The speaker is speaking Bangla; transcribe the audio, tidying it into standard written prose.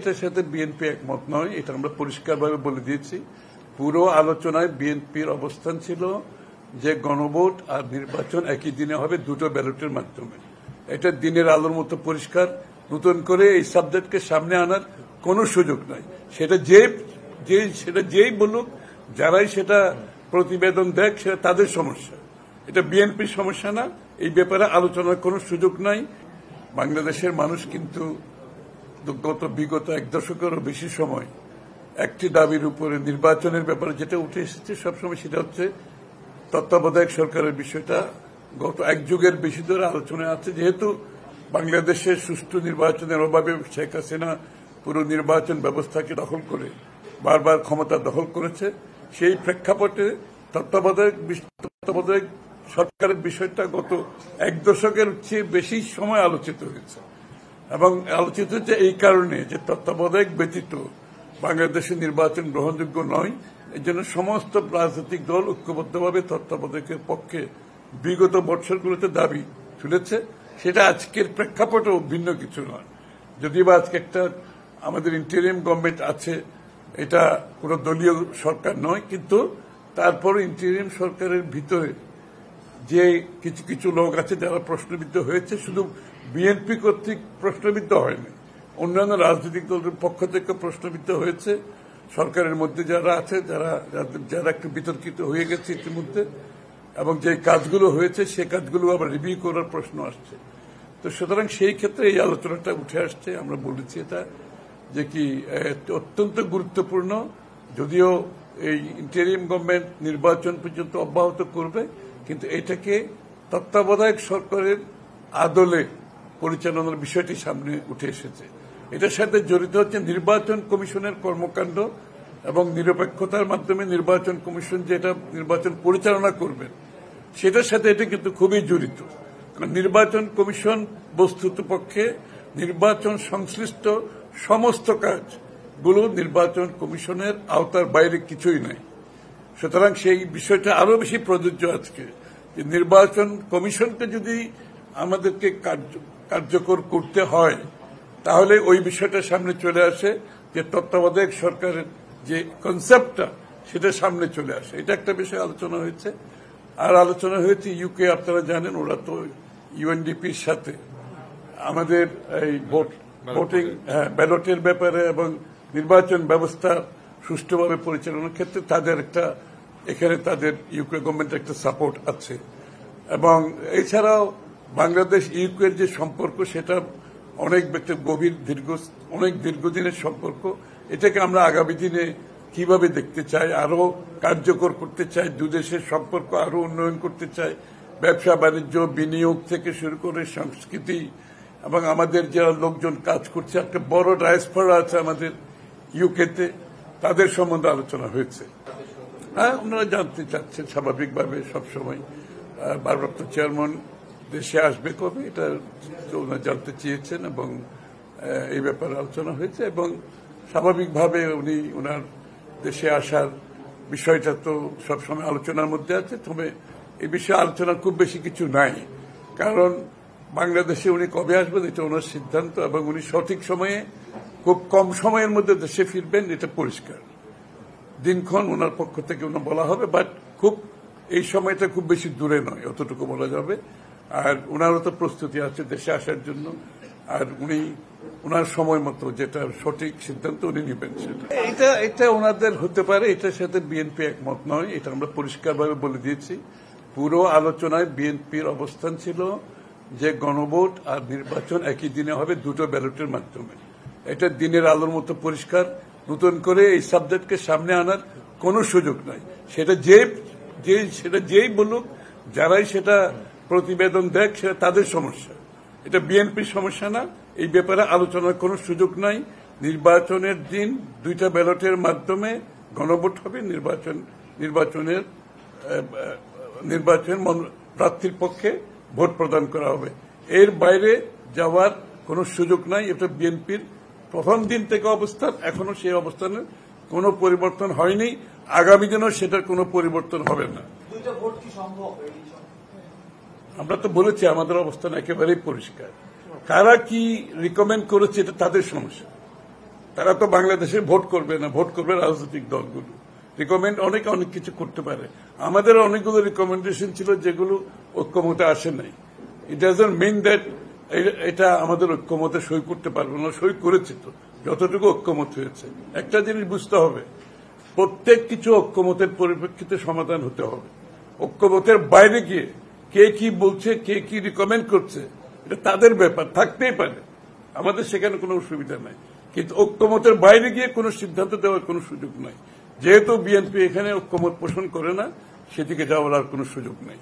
এটার সাথে বিএনপি একমত নয়, এটা আমরা পরিষ্কারভাবে বলে দিয়েছি। পুরো আলোচনায় বিএনপির অবস্থান ছিল যে গণভোট আর নির্বাচন একই দিনে হবে, দুটো ব্যালটের মাধ্যমে। এটা দিনের আলোর মতো পরিষ্কার। নতুন করে এই সাবজেক্টকে সামনে আনার কোনো সুযোগ নাই। সেটা যেই বলুক, যারাই সেটা প্রতিবেদন দেখ, সেটা তাদের সমস্যা, এটা বিএনপির সমস্যা না। এই ব্যাপারে আলোচনার কোনো সুযোগ নাই। বাংলাদেশের মানুষ কিন্তু বিগত এক দশকেরও বেশি সময় একটি দাবির উপরে, নির্বাচনের ব্যাপারে যেটা উঠে এসেছে সবসময়, সেটা হচ্ছে তত্ত্বাবধায়ক সরকারের বিষয়টা গত এক যুগের বেশি ধরে আলোচনায় আছে। যেহেতু বাংলাদেশের সুষ্ঠু নির্বাচনের অভাবে শেখ হাসিনা পুরো নির্বাচন ব্যবস্থাকে দখল করে বারবার ক্ষমতা দখল করেছে, সেই প্রেক্ষাপটে তত্ত্বাবধায়ক সরকারের বিষয়টা গত এক দশকের চেয়ে বেশি সময় আলোচিত হয়েছে। এবং আলোচিত হচ্ছে এই কারণে যে তত্ত্বাবধায়ক ব্যতীত বাংলাদেশের নির্বাচন গ্রহণযোগ্য নয়। এর জন্য সমস্ত রাজনৈতিক দল ঐক্যবদ্ধভাবে তত্ত্বাবধায়কের পক্ষে বিগত বছরগুলোতে দাবি তুলেছে। সেটা আজকের প্রেক্ষাপটেও ভিন্ন কিছু নয়। যদিও আজকে একটা আমাদের ইন্টারিম গভর্নমেন্ট আছে, এটা কোনো দলীয় সরকার নয়, কিন্তু তারপর ইন্টারিম সরকারের ভিতরে যে কিছু কিছু লোক আছে যারা প্রশ্নবিদ্ধ হয়েছে, শুধু বিএনপি কর্তৃক প্রশ্নবিদ্ধ হয়নি, অন্যান্য রাজনৈতিক দলের পক্ষ থেকে প্রশ্নবিদ্ধ হয়েছে। সরকারের মধ্যে যারা আছে, যারা একটু বিতর্কিত হয়ে গেছে ইতিমধ্যে, এবং যে কাজগুলো হয়েছে সেই কাজগুলো আবার রিভিউ করার প্রশ্ন আসছে। তো সুতরাং সেই ক্ষেত্রে এই আলোচনাটা উঠে আসছে। আমরা বলেছি এটা যে কি অত্যন্ত গুরুত্বপূর্ণ। যদিও এই ইন্টারিম গভর্নমেন্ট নির্বাচন পর্যন্ত অব্যাহত করবে, কিন্তু এটাকে তত্ত্বাবধায়ক সরকারের আদলে পরিচালনার বিষয়টি সামনে উঠে এসেছে। এটার সাথে জড়িত হচ্ছে নির্বাচন কমিশনের কর্মকাণ্ড এবং নিরপেক্ষতার মাধ্যমে নির্বাচন কমিশন যেটা নির্বাচন পরিচালনা করবেন, সেটার সাথে এটা কিন্তু খুবই জড়িত। কারণ নির্বাচন কমিশন বস্তুতপক্ষে নির্বাচন সংশ্লিষ্ট সমস্ত কাজগুলো নির্বাচন কমিশনের আওতার বাইরে কিছুই নাই। সুতরাং সেই বিষয়টা আরো বেশি প্রযোজ্য আজকে, যে নির্বাচন কমিশনকে যদি আমাদেরকে কার্যকর করতে হয়, তাহলে ওই বিষয়টা সামনে চলে আসে যে তত্ত্বাবধায়ক সরকারের যে কনসেপ্টটা, সেটা সামনে চলে আসে। এটা একটা বিষয় আলোচনা হয়েছে। আর আলোচনা হয়েছে ইউকে, আপনারা জানেন ওরা তো ইউএনডিপির সাথে আমাদের এই ভোটিং ব্যালটের ব্যাপারে এবং নির্বাচন ব্যবস্থা সুষ্ঠুভাবে পরিচালনার ক্ষেত্রে তাদের একটা, এখানে তাদের ইউকে গভর্নমেন্টের একটা সাপোর্ট আছে। এবং এছাড়াও বাংলাদেশ ইউকের যে সম্পর্ক, সেটা অনেক গভীর অনেক দীর্ঘদিনের সম্পর্ক। এটাকে আমরা আগামী দিনে কিভাবে দেখতে চাই, আরো কার্যকর করতে চাই, দুদেশের সম্পর্ক আরো উন্নয়ন করতে চাই, ব্যবসা বাণিজ্য, বিনিয়োগ থেকে শুরু করে সংস্কৃতি, এবং আমাদের যারা লোকজন কাজ করছে, একটা বড় ডায়াসপোরা আছে আমাদের ইউকেতে, তাদের সম্বন্ধে আলোচনা হয়েছে। হ্যাঁ, ওনারা জানতে চাচ্ছেন স্বাভাবিকভাবে সবসময়। ভারপ্রাপ্ত চেয়ারম্যান দেশে আসবে কবে, এটা ওনারা জানতে চেয়েছেন এবং এই ব্যাপারে আলোচনা হয়েছে। এবং স্বাভাবিকভাবে উনি ওনার দেশে আসার বিষয়টা তো সবসময় আলোচনার মধ্যে আছে। তবে এই বিষয়ে আলোচনার খুব বেশি কিছু নাই, কারণ বাংলাদেশে উনি কবে আসবেন এটা ওনার সিদ্ধান্ত, এবং উনি সঠিক সময়ে খুব কম সময়ের মধ্যে দেশে ফিরবেন, এটা পরিষ্কার। দিনক্ষণ ওনার পক্ষ থেকে ওনার বলা হবে, বাট খুব এই সময়টা খুব বেশি দূরে নয়, অতটুকু বলা যাবে। আর ওনারও তো প্রস্তুতি আছে দেশে আসার জন্য, আর উনি ওনার সময় মতো যেটা সঠিক সিদ্ধান্ত উনি নেবেন সেটা। এটা ওনাদের হতে পারে, এটার সাথে বিএনপি একমত নয়, এটা আমরা পরিষ্কারভাবে বলে দিয়েছি। পুরো আলোচনায় বিএনপির অবস্থান ছিল যে গণভোট আর নির্বাচন একই দিনে হবে, দুটো ব্যালটের মাধ্যমে। এটা দিনের আলোর মতো পরিষ্কার। নতুন করে এই সাবজেক্টকে সামনে আনার কোনো সুযোগ নাই। সেটা যেই বলুক, যারাই সেটা প্রতিবেদন দেখ, সেটা তাদের সমস্যা, এটা বিএনপির সমস্যা না। এই ব্যাপারে আলোচনার কোনো সুযোগ নাই। নির্বাচনের দিন দুইটা ব্যালটের মাধ্যমে গণভোট হবে, নির্বাচন প্রার্থীর পক্ষে ভোট প্রদান করা হবে। এর বাইরে যাওয়ার কোনো সুযোগ নাই। এটা বিএনপির প্রথম দিন থেকে অবস্থান, এখনো সেই অবস্থানের কোনো পরিবর্তন হয়নি, আগামী দিনেও সেটার কোনো পরিবর্তন হবে না। আমরা তো বলেছি আমাদের অবস্থান একেবারেই পরিষ্কার। কারা কি রিকমেন্ড করেছে এটা তাদের সমস্যা, তারা তো বাংলাদেশে ভোট করবে না, ভোট করবে রাজনৈতিক দলগুলো। রিকমেন্ড অনেক কিছু করতে পারে। আমাদের অনেকগুলো রিকমেন্ডেশন ছিল যেগুলো ঐক্যমতে আসে নাই। ইট ডাজন্ট মিন দ্যাট এটা আমাদের ঐক্যমতে সই করতে পারবো না, সই করেছে তো যতটুকু ঐক্যমত হয়েছে। একটা জিনিস বুঝতে হবে, প্রত্যেক কিছু ঐক্যমতের পরিপ্রেক্ষিতে সমাধান হতে হবে। ঐক্যমতের বাইরে গিয়ে কে কি বলছে, কে কি রিকমেন্ড করছে, এটা তাদের ব্যাপার, থাকতেই পারে, আমাদের সেখানে কোনো অসুবিধা নাই। কিন্তু ঐক্যমতের বাইরে গিয়ে কোনো সিদ্ধান্ত দেওয়ার কোনো সুযোগ নাই। যেহেতু বিএনপি এখানে ঐক্যমত পোষণ করে না, সেদিকে যাওয়ার আর কোনো সুযোগ নেই।